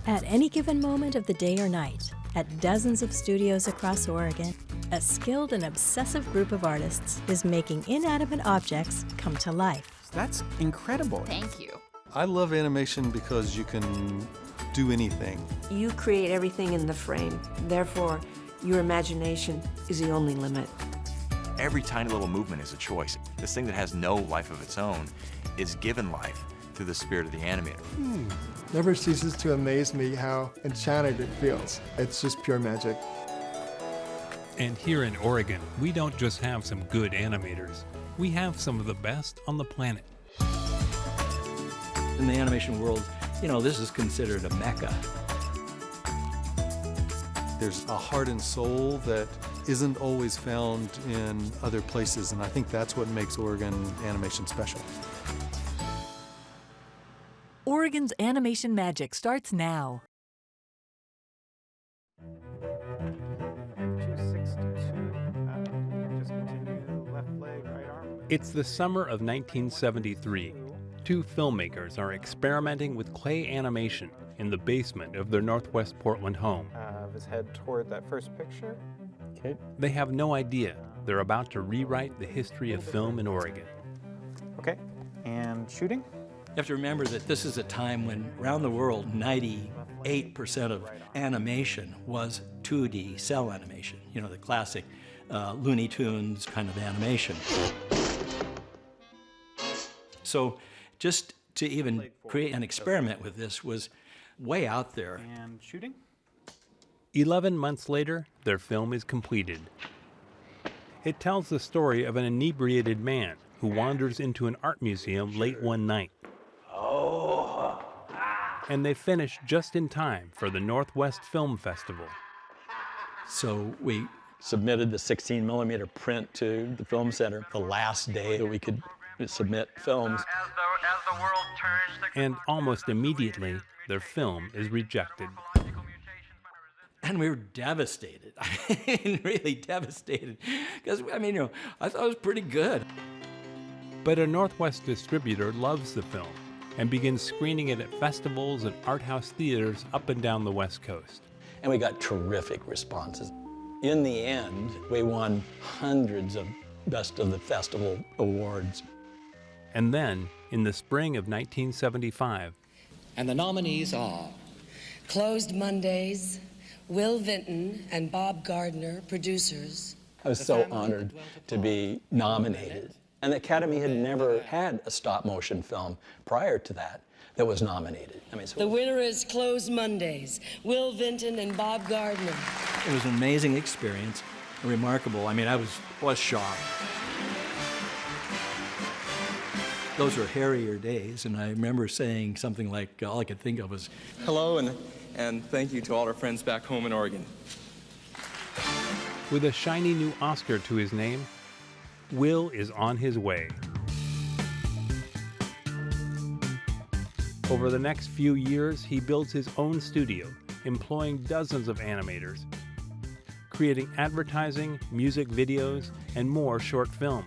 At any given moment of the day or night, at dozens of studios across Oregon, a skilled and obsessive group of artists is making inanimate objects come to life. That's incredible. Thank you. I love animation because you can do anything. You create everything in the frame. Therefore, your imagination is the only limit. Every tiny little movement is a choice. This thing that has no life of its own is given life through the spirit of the animator. Never ceases to amaze me how enchanted it feels. It's just pure magic. And here in Oregon, we don't just have some good animators. We have some of the best on the planet. In the animation world, you know, this is considered a mecca. There's a heart and soul that isn't always found in other places, and I think that's what makes Oregon animation special. Oregon's animation magic starts now. 262. Just continue left leg, right arm. It's the summer of 1973. Two filmmakers are experimenting with clay animation in the basement of their Northwest Portland home. His head toward that first picture. Okay. They have no idea they're about to rewrite the history of film in Oregon. Okay, and shooting. You have to remember that this is a time when, around the world, 98% of animation was 2D cell animation. You know, the classic Looney Tunes kind of animation. So just to even create an experiment with this was way out there. And shooting. 11 months later, their film is completed. It tells the story of an inebriated man who wanders into an art museum late one night. And they finish just in time for the Northwest Film Festival. So we submitted the 16mm print to the Film Center the last day that we could submit films. As the world turns to... And almost immediately, their film is rejected. And we were devastated. I mean, really devastated. Because, I mean, you know, I thought it was pretty good. But a Northwest distributor loves the film and begins screening it at festivals and art house theaters up and down the West Coast. And we got terrific responses. In the end, we won hundreds of Best of the Festival awards. And then, in the spring of 1975, and the nominees are Closed Mondays, Will Vinton and Bob Gardner, producers. I was so honored to be nominated. And the Academy had never had a stop-motion film prior to that was nominated. I mean, so the winner is Closed Mondays, Will Vinton and Bob Gardner. It was an amazing experience, remarkable. I mean, I was shocked. Those were harrier days, and I remember saying something like, all I could think of was, hello, and thank you to all our friends back home in Oregon. With a shiny new Oscar to his name, Will is on his way. Over the next few years, he builds his own studio, employing dozens of animators, creating advertising, music videos, and more short films.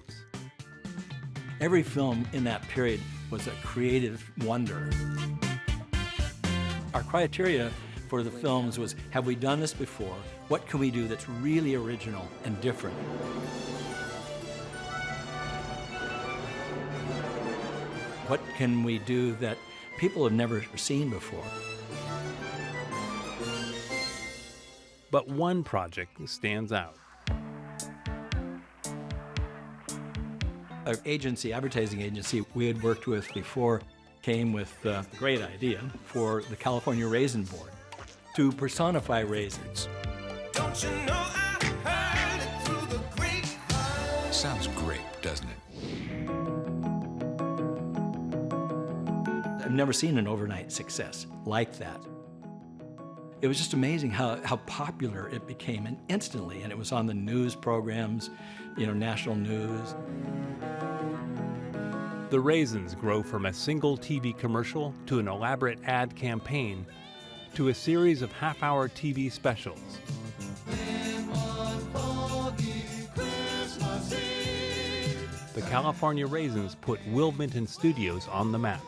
Every film in that period was a creative wonder. Our criteria for the films was, have we done this before? What can we do that's really original and different? What can we do that people have never seen before? But one project stands out. Our agency, advertising agency we had worked with before, came with a great idea for the California Raisin Board to personify raisins. Don't you know I heard it through the grapevine? Sounds great, doesn't it? I've never seen an overnight success like that. It was just amazing how popular it became, and instantly, and it was on the news programs, you know, national news. The raisins grow from a single TV commercial to an elaborate ad campaign to a series of half-hour TV specials. The California Raisins put Will Vinton Studios on the map.